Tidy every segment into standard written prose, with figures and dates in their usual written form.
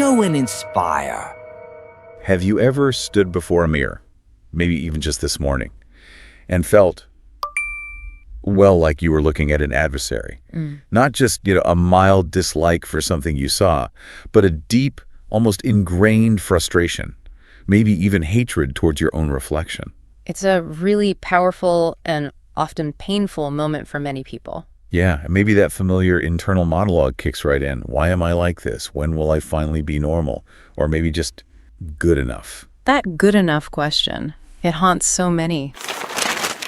know and inspire. Have you ever stood before a mirror, maybe even just this morning, and felt, well, like you were looking at an adversary? Not just, a mild dislike for something you saw, but a deep, almost ingrained frustration, maybe even hatred towards your own reflection. It's a really powerful and often painful moment for many people. Yeah, and maybe that familiar internal monologue kicks right in. Why am I like this? When will I finally be normal? Or maybe just good enough. That good enough question, it haunts so many.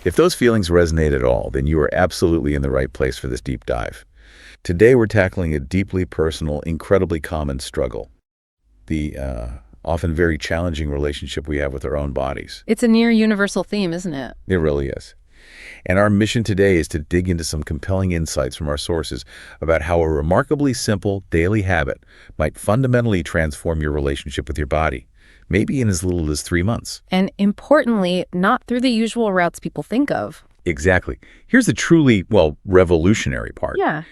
If those feelings resonate at all, then you are absolutely in the right place for this deep dive. Today we're tackling a deeply personal, incredibly common struggle. The often very challenging relationship we have with our own bodies. It's a near universal theme, isn't it? It really is. And our mission today is to dig into some compelling insights from our sources about how a remarkably simple daily habit might fundamentally transform your relationship with your body, maybe in as little as 3 months. And importantly, not through the usual routes people think of. Exactly. Here's the truly, revolutionary part. Yeah.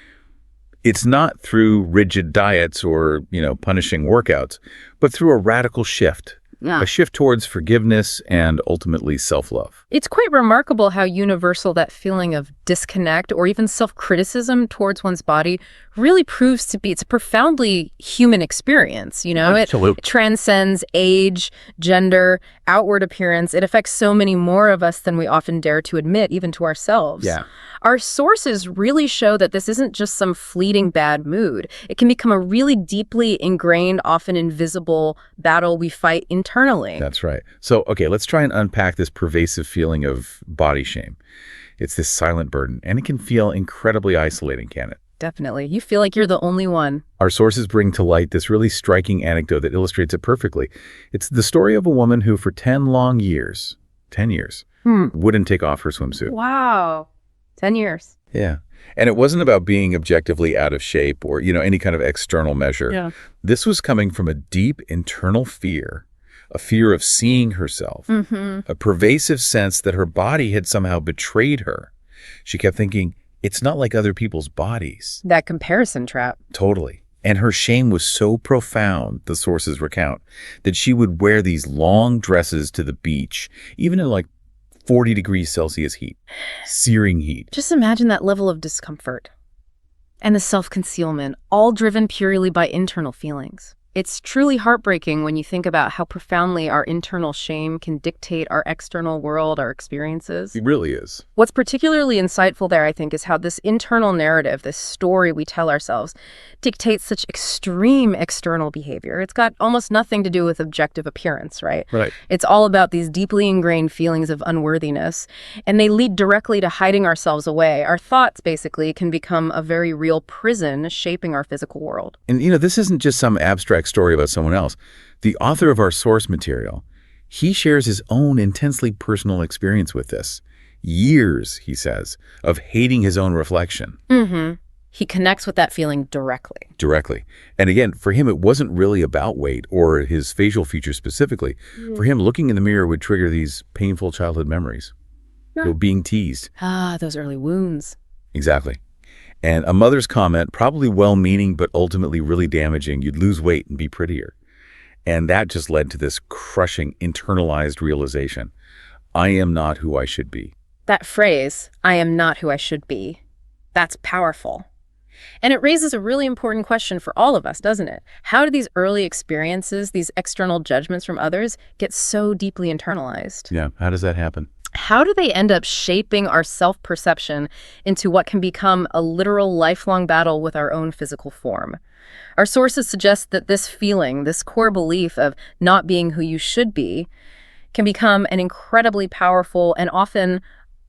It's not through rigid diets or, punishing workouts, but through a radical shift. Yeah. A shift towards forgiveness and ultimately self-love. It's quite remarkable how universal that feeling of disconnect or even self-criticism towards one's body really proves to be. It's a profoundly human experience, Absolutely. It transcends age, gender, outward appearance. It affects so many more of us than we often dare to admit, even to ourselves. Yeah. Our sources really show that this isn't just some fleeting bad mood. It can become a really deeply ingrained, often invisible battle we fight internally. That's right. So, okay, let's try and unpack this pervasive feeling of body shame. It's this silent burden, and it can feel incredibly isolating, can it? Definitely. You feel like you're the only one. Our sources bring to light this really striking anecdote that illustrates it perfectly. It's the story of a woman who for 10 long years, 10 years, wouldn't take off her swimsuit. Wow. 10 years. Yeah. And it wasn't about being objectively out of shape or, any kind of external measure. Yeah. This was coming from a deep internal fear, a fear of seeing herself, a pervasive sense that her body had somehow betrayed her. She kept thinking, it's not like other people's bodies. That comparison trap. Totally. And her shame was so profound, the sources recount, that she would wear these long dresses to the beach, even in 40 degrees Celsius heat, searing heat. Just imagine that level of discomfort and the self-concealment, all driven purely by internal feelings. It's truly heartbreaking when you think about how profoundly our internal shame can dictate our external world, our experiences. It really is. What's particularly insightful there, I think, is how this internal narrative, this story we tell ourselves, dictates such extreme external behavior. It's got almost nothing to do with objective appearance, right? Right. It's all about these deeply ingrained feelings of unworthiness, and they lead directly to hiding ourselves away. Our thoughts, basically, can become a very real prison shaping our physical world. And, this isn't just some abstract story about someone else. The author of our source material, he shares his own intensely personal experience with this. Years, he says, of hating his own reflection. He connects with that feeling directly. And again, for him, it wasn't really about weight or his facial features specifically. For him, looking in the mirror would trigger these painful childhood memories. Being teased. Those early wounds. Exactly. And a mother's comment, probably well-meaning, but ultimately really damaging, you'd lose weight and be prettier. And that just led to this crushing, internalized realization. I am not who I should be. That phrase, I am not who I should be, that's powerful. And it raises a really important question for all of us, doesn't it? How do these early experiences, these external judgments from others, get so deeply internalized? Yeah, how does that happen? How do they end up shaping our self-perception into what can become a literal lifelong battle with our own physical form? Our sources suggest that this feeling, this core belief of not being who you should be, can become an incredibly powerful and often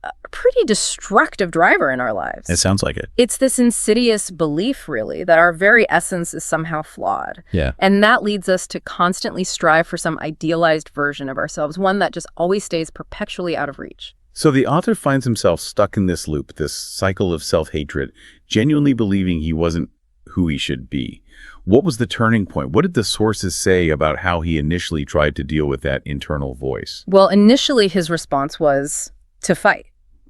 a pretty destructive driver in our lives. It sounds like it. It's this insidious belief, really, that our very essence is somehow flawed. Yeah. And that leads us to constantly strive for some idealized version of ourselves, one that just always stays perpetually out of reach. So the author finds himself stuck in this loop, this cycle of self-hatred, genuinely believing he wasn't who he should be. What was the turning point? What did the sources say about how he initially tried to deal with that internal voice? Well, initially his response was to fight.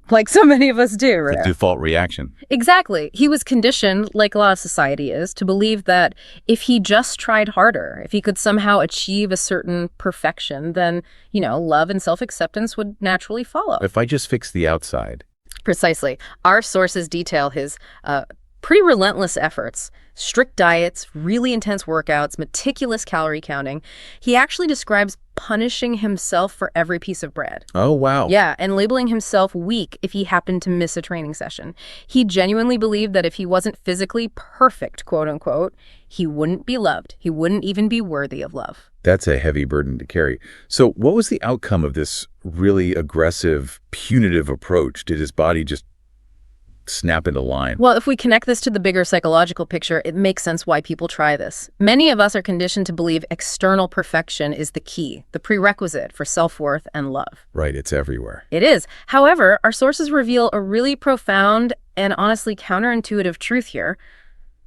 like so many of us do. The default reaction. Exactly. He was conditioned, like a lot of society is, to believe that if he just tried harder, if he could somehow achieve a certain perfection, then, love and self-acceptance would naturally follow. If I just fix the outside. Precisely. Our sources detail his pretty relentless efforts, strict diets, really intense workouts, meticulous calorie counting. He actually describes punishing himself for every piece of bread. Oh, wow. Yeah, and labeling himself weak if he happened to miss a training session. He genuinely believed that if he wasn't physically perfect, quote unquote, he wouldn't be loved. He wouldn't even be worthy of love. That's a heavy burden to carry. So what was the outcome of this really aggressive, punitive approach? Did his body just snap into line? Well, if we connect this to the bigger psychological picture, it makes sense why people try this. Many of us are conditioned to believe external perfection is the key, the prerequisite for self-worth and love. Right, it's everywhere. It is. However, our sources reveal a really profound and honestly counterintuitive truth here.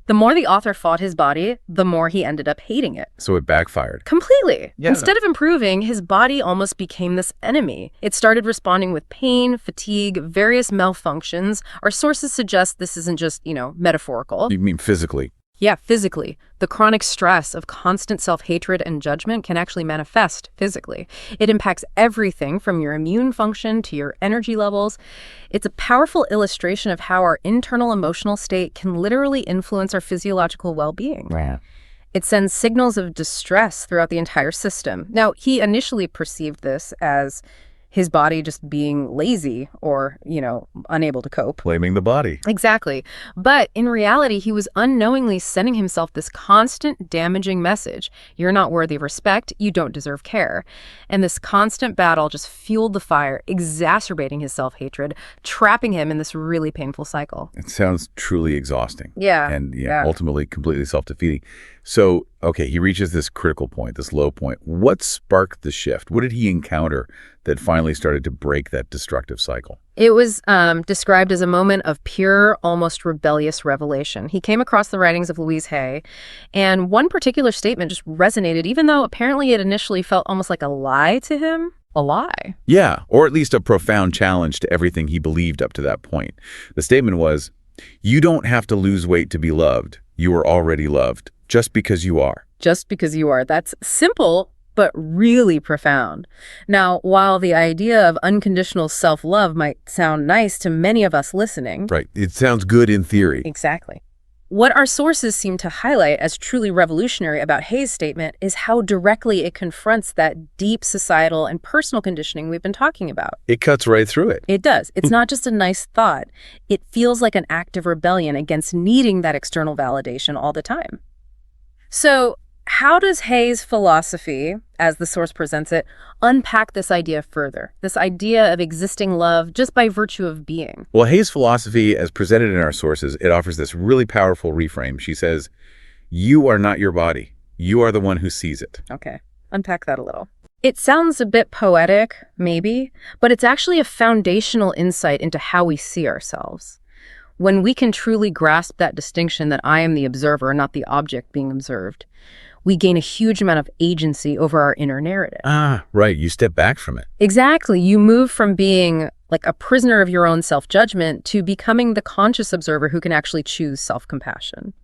The more the author fought his body, the more he ended up hating it. So it backfired. Completely. Yeah. Instead of improving, his body almost became this enemy. It started responding with pain, fatigue, various malfunctions. Our sources suggest this isn't just, metaphorical. You mean physically? Yeah, physically. The chronic stress of constant self-hatred and judgment can actually manifest physically. It impacts everything from your immune function to your energy levels. It's a powerful illustration of how our internal emotional state can literally influence our physiological well-being. Right. It sends signals of distress throughout the entire system. Now, he initially perceived this as his body just being lazy or, unable to cope. Blaming the body. Exactly. But in reality, he was unknowingly sending himself this constant damaging message. You're not worthy of respect. You don't deserve care. And this constant battle just fueled the fire, exacerbating his self-hatred, trapping him in this really painful cycle. It sounds truly exhausting. Yeah. And ultimately completely self-defeating. So, okay, he reaches this critical point, this low point. What sparked the shift? What did he encounter that finally started to break that destructive cycle? It was described as a moment of pure, almost rebellious revelation. He came across the writings of Louise Hay, and one particular statement just resonated, even though apparently it initially felt almost like a lie to him. A lie. Yeah, or at least a profound challenge to everything he believed up to that point. The statement was, you don't have to lose weight to be loved. You are already loved, just because you are. Just because you are. That's simple, but really profound. Now, while the idea of unconditional self-love might sound nice to many of us listening. Right. It sounds good in theory. Exactly. What our sources seem to highlight as truly revolutionary about Hay's statement is how directly it confronts that deep societal and personal conditioning we've been talking about. It cuts right through it. It does. It's not just a nice thought. It feels like an act of rebellion against needing that external validation all the time. So, how does Hay's philosophy, as the source presents it, unpack this idea further? This idea of existing love just by virtue of being? Well, Hay's philosophy, as presented in our sources, it offers this really powerful reframe. She says, you are not your body. You are the one who sees it. Okay, unpack that a little. It sounds a bit poetic, maybe, but it's actually a foundational insight into how we see ourselves. When we can truly grasp that distinction that I am the observer, not the object being observed, we gain a huge amount of agency over our inner narrative. Ah, right. You step back from it. Exactly. You move from being like a prisoner of your own self-judgment to becoming the conscious observer who can actually choose self-compassion.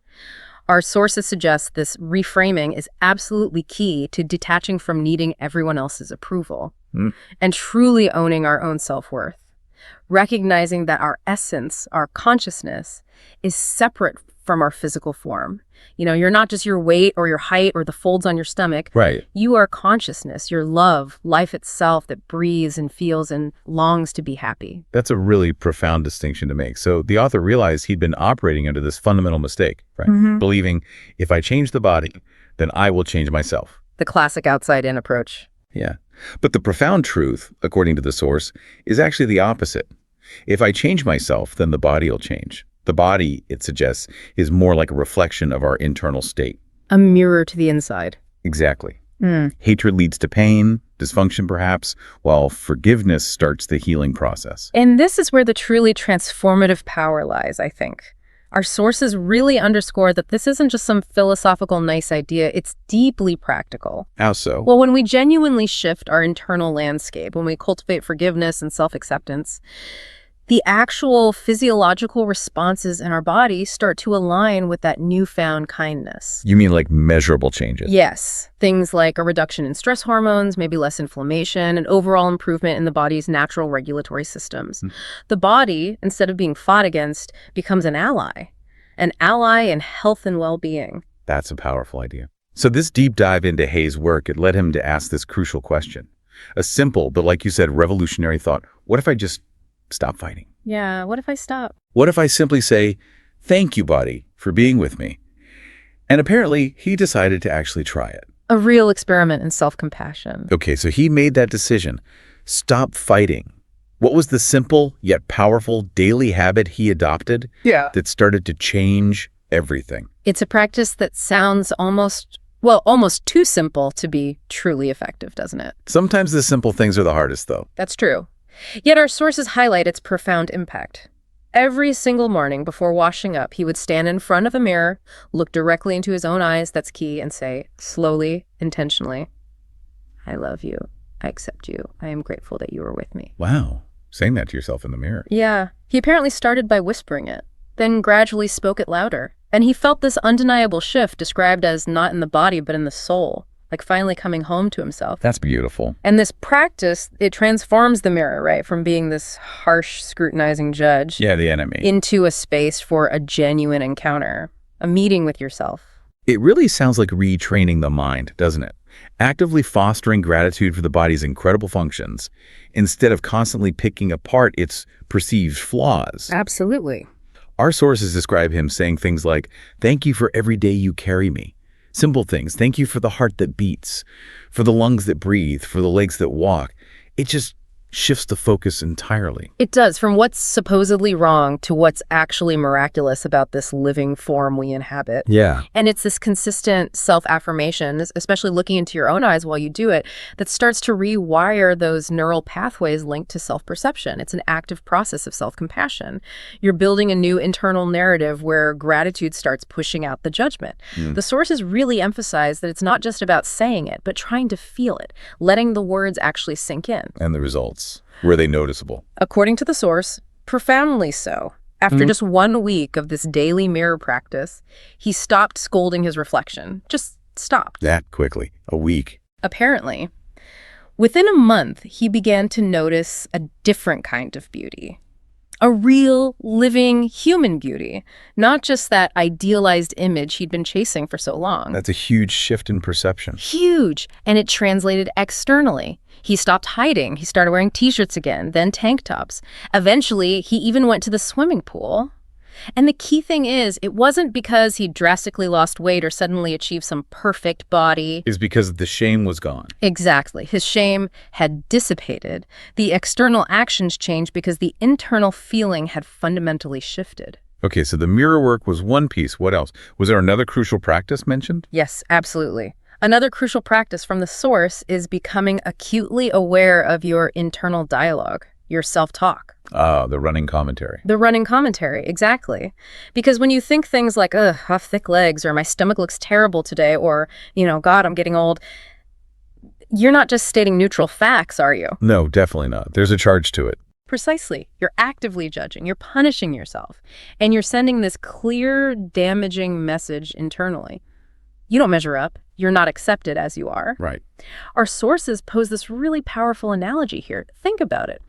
Our sources suggest this reframing is absolutely key to detaching from needing everyone else's approval and truly owning our own self-worth. Recognizing that our essence, our consciousness, is separate from our physical form. You're not just your weight or your height or the folds on your stomach. Right. You are consciousness, your love, life itself that breathes and feels and longs to be happy. That's a really profound distinction to make. So the author realized he'd been operating under this fundamental mistake, right? Believing if I change the body, then I will change myself. The classic outside-in approach. Yeah. But the profound truth, according to the source, is actually the opposite. If I change myself, then the body will change. The body, it suggests, is more like a reflection of our internal state. A mirror to the inside. Exactly. Hatred leads to pain, dysfunction perhaps, while forgiveness starts the healing process. And this is where the truly transformative power lies, I think. Our sources really underscore that this isn't just some philosophical nice idea, it's deeply practical. How so? Well, when we genuinely shift our internal landscape, when we cultivate forgiveness and self-acceptance, The actual physiological responses in our body start to align with that newfound kindness. You mean like measurable changes? Yes, things like a reduction in stress hormones, maybe less inflammation, and overall improvement in the body's natural regulatory systems. The body, instead of being fought against, becomes an ally in health and well-being. That's a powerful idea. So this deep dive into Hay's work, it led him to ask this crucial question. A simple, but like you said, revolutionary thought. What if I just stop fighting? Yeah, what if I stop? What if I simply say, thank you, body, for being with me? And apparently, he decided to actually try it. A real experiment in self-compassion. Okay, so he made that decision. Stop fighting. What was the simple yet powerful daily habit he adopted that started to change everything? It's a practice that sounds almost too simple to be truly effective, doesn't it? Sometimes the simple things are the hardest, though. That's true. Yet our sources highlight its profound impact. Every single morning before washing up, he would stand in front of a mirror, look directly into his own eyes, that's key, and say, slowly, intentionally, I love you. I accept you. I am grateful that you are with me. Wow. Saying that to yourself in the mirror. Yeah. He apparently started by whispering it, then gradually spoke it louder. And he felt this undeniable shift described as not in the body, but in the soul, like finally coming home to himself. That's beautiful. And this practice, it transforms the mirror, right, from being this harsh, scrutinizing judge Yeah, the enemy. into a space for a genuine encounter, a meeting with yourself. It really sounds like retraining the mind, doesn't it? Actively fostering gratitude for the body's incredible functions instead of constantly picking apart its perceived flaws. Absolutely. Our sources describe him saying things like, thank you for every day you carry me. Simple things. Thank you for the heart that beats, for the lungs that breathe, for the legs that walk. It just shifts the focus entirely. It does, from what's supposedly wrong to what's actually miraculous about this living form we inhabit. Yeah. And it's this consistent self-affirmation, especially looking into your own eyes while you do it, that starts to rewire those neural pathways linked to self-perception. It's an active process of self-compassion. You're building a new internal narrative where gratitude starts pushing out the judgment. The sources really emphasize that it's not just about saying it, but trying to feel it, letting the words actually sink in. And the results. Were they noticeable? According to the source, profoundly so. After just 1 week of this daily mirror practice, he stopped scolding his reflection. Just stopped. That quickly. A week. Apparently. Within a month, he began to notice a different kind of beauty. A real, living human beauty, not just that idealized image he'd been chasing for so long. That's a huge shift in perception. Huge. And it translated externally. He stopped hiding. He started wearing t-shirts again, then tank tops. Eventually, he even went to the swimming pool. And the key thing is, it wasn't because he drastically lost weight or suddenly achieved some perfect body. Is because the shame was gone. Exactly. His shame had dissipated. The external actions changed because the internal feeling had fundamentally shifted. Okay, so the mirror work was one piece. What else? Was there another crucial practice mentioned? Yes, absolutely. Another crucial practice from the source is becoming acutely aware of your internal dialogue, your self-talk. The running commentary. The running commentary, exactly. Because when you think things like, ugh, I have thick legs, or my stomach looks terrible today, or, God, I'm getting old, you're not just stating neutral facts, are you? No, definitely not. There's a charge to it. Precisely. You're actively judging. You're punishing yourself. And you're sending this clear, damaging message internally. You don't measure up. You're not accepted as you are. Right. Our sources pose this really powerful analogy here. Think about it.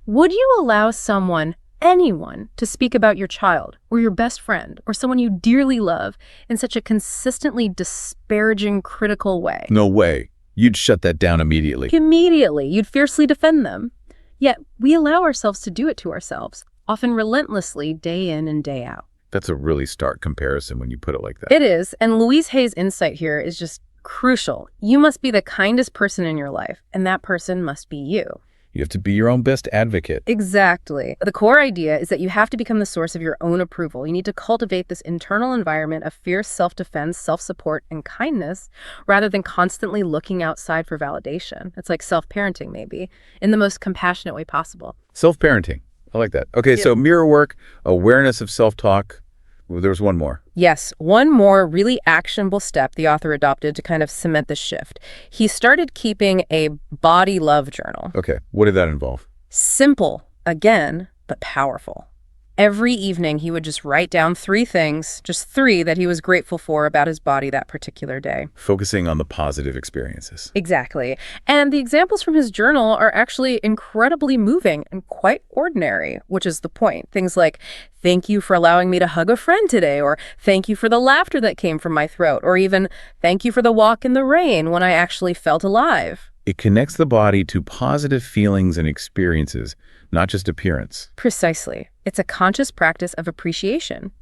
Would you allow someone, anyone, to speak about your child or your best friend or someone you dearly love in such a consistently disparaging, critical way? No way. You'd shut that down immediately. Immediately. You'd fiercely defend them. Yet we allow ourselves to do it to ourselves, often relentlessly, day in and day out. That's a really stark comparison when you put it like that. It is, and Louise Hay's insight here is just crucial. You must be the kindest person in your life, and that person must be you. You have to be your own best advocate. Exactly. The core idea is that you have to become the source of your own approval. You need to cultivate this internal environment of fierce self-defense, self-support, and kindness, rather than constantly looking outside for validation. It's like self-parenting, maybe, in the most compassionate way possible. Self-parenting. I like that. Okay, so mirror work, awareness of self-talk. Well, there was one more. Yes, one more really actionable step the author adopted to kind of cement the shift. He started keeping a body love journal. Okay, what did that involve? Simple, again, but powerful. Every evening, he would just write down 3 things, just 3 that he was grateful for about his body that particular day. Focusing on the positive experiences. Exactly. And the examples from his journal are actually incredibly moving and quite ordinary, which is the point. Things like, thank you for allowing me to hug a friend today, or thank you for the laughter that came from my throat, or even thank you for the walk in the rain when I actually felt alive. It connects the body to positive feelings and experiences, not just appearance. Precisely. It's a conscious practice of appreciation,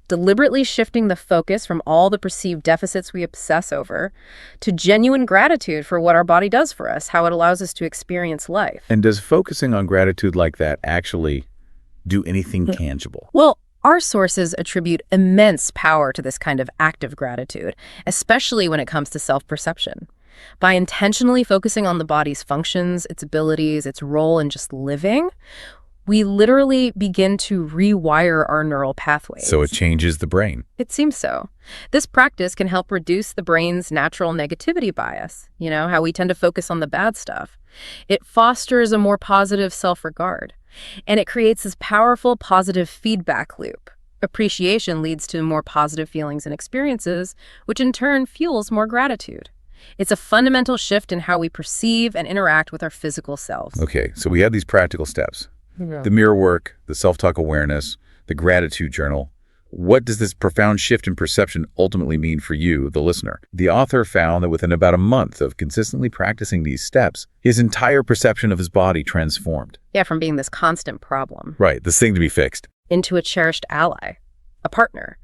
deliberately shifting the focus from all the perceived deficits we obsess over to genuine gratitude for what our body does for us, how it allows us to experience life. And does focusing on gratitude like that actually do anything tangible? Well, our sources attribute immense power to this kind of active gratitude, especially when it comes to self-perception. By intentionally focusing on the body's functions, its abilities, its role in just living, we literally begin to rewire our neural pathways. So it changes the brain. It seems so. This practice can help reduce the brain's natural negativity bias, how we tend to focus on the bad stuff. It fosters a more positive self-regard, and it creates this powerful positive feedback loop. Appreciation leads to more positive feelings and experiences, which in turn fuels more gratitude. It's a fundamental shift in how we perceive and interact with our physical selves. Okay, so we have these practical steps. The mirror work, the self-talk awareness, the gratitude journal. What does this profound shift in perception ultimately mean for you, the listener? The author found that within about a month of consistently practicing these steps, his entire perception of his body transformed. Yeah, from being this constant problem. Right, this thing to be fixed. Into a cherished ally, a partner.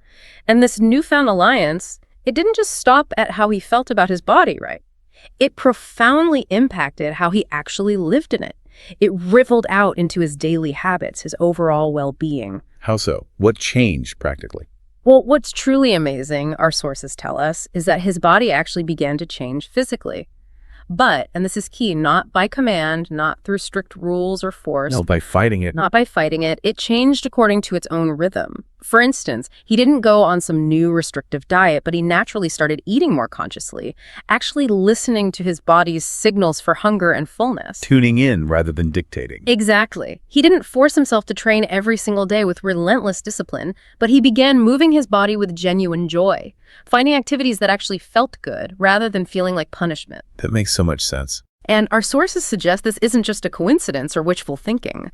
And this newfound alliance, it didn't just stop at how he felt about his body, right? It profoundly impacted how he actually lived in it. It rippled out into his daily habits, his overall well-being. How so? What changed practically? Well, what's truly amazing, our sources tell us, is that his body actually began to change physically. But, and this is key, not by command, not through strict rules or force. No, by fighting it. Not by fighting it. It changed according to its own rhythm. For instance, he didn't go on some new restrictive diet, but he naturally started eating more consciously, actually listening to his body's signals for hunger and fullness. Tuning in rather than dictating. Exactly. He didn't force himself to train every single day with relentless discipline, but he began moving his body with genuine joy, finding activities that actually felt good rather than feeling like punishment. That makes so much sense. And our sources suggest this isn't just a coincidence or wishful thinking.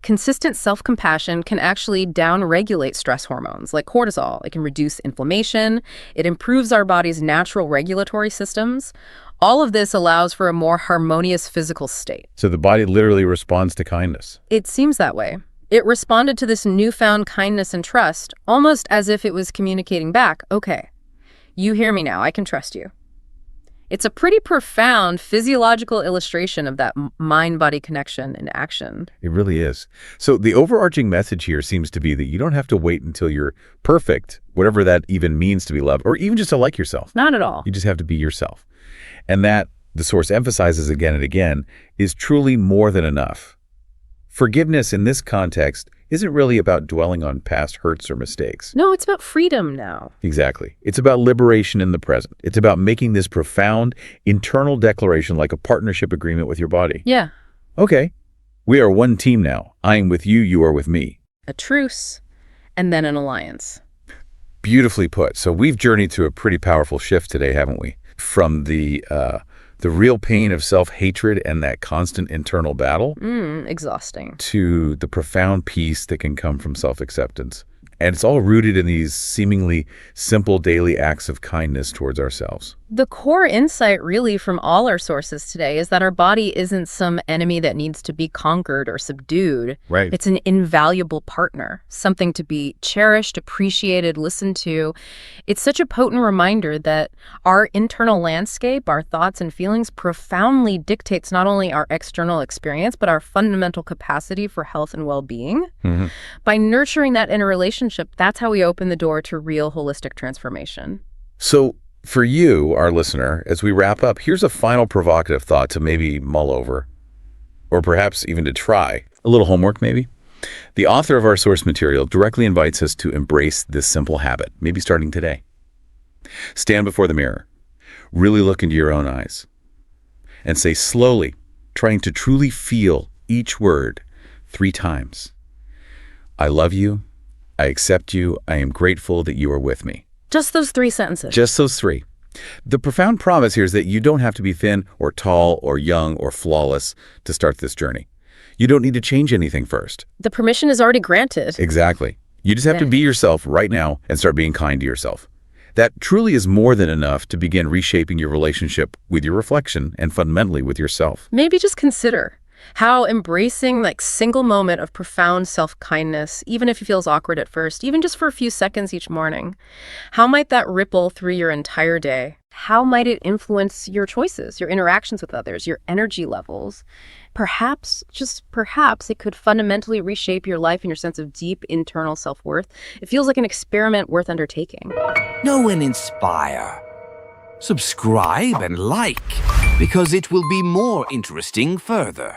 Consistent self-compassion can actually down-regulate stress hormones like cortisol. It can reduce inflammation. It improves our body's natural regulatory systems. All of this allows for a more harmonious physical state. So the body literally responds to kindness. It seems that way. It responded to this newfound kindness and trust, almost as if it was communicating back, okay, you hear me now, I can trust you. It's a pretty profound physiological illustration of that mind-body connection in action. It really is. So the overarching message here seems to be that you don't have to wait until you're perfect, whatever that even means to be loved, or even just to like yourself. Not at all. You just have to be yourself. And that, the source emphasizes again and again, is truly more than enough. Forgiveness in this context isn't really about dwelling on past hurts or mistakes. No, it's about freedom now. Exactly. It's about liberation in the present. It's about making this profound internal declaration like a partnership agreement with your body. Yeah. Okay, we are one team now. I am with you, you are with me. A truce, and then an alliance. Beautifully put. So we've journeyed through a pretty powerful shift today, haven't we? From the real pain of self-hatred and that constant internal battle Exhausting. to the profound peace that can come from self-acceptance. And it's all rooted in these seemingly simple daily acts of kindness towards ourselves. The core insight really from all our sources today is that our body isn't some enemy that needs to be conquered or subdued. Right. It's an invaluable partner, something to be cherished, appreciated, listened to. It's such a potent reminder that our internal landscape, our thoughts and feelings profoundly dictates not only our external experience, but our fundamental capacity for health and well-being. Mm-hmm. By nurturing that inner relationship, that's how we open the door to real holistic transformation. So for you, our listener, as we wrap up, here's a final provocative thought to maybe mull over, or perhaps even to try. A little homework, maybe. The author of our source material directly invites us to embrace this simple habit, maybe starting today. Stand before the mirror, really look into your own eyes, and say slowly, trying to truly feel each word 3 times. I love you. I accept you. I am grateful that you are with me. Just those 3 sentences. Just those 3. The profound promise here is that you don't have to be thin or tall or young or flawless to start this journey. You don't need to change anything first. The permission is already granted. Exactly. You just have to be yourself right now and start being kind to yourself. That truly is more than enough to begin reshaping your relationship with your reflection and fundamentally with yourself. Maybe just consider how embracing single moment of profound self-kindness, even if it feels awkward at first, even just for a few seconds each morning, how might that ripple through your entire day? How might it influence your choices, your interactions with others, your energy levels? Perhaps, just perhaps, it could fundamentally reshape your life and your sense of deep internal self-worth. It feels like an experiment worth undertaking. Know and inspire. Subscribe and like, because it will be more interesting further.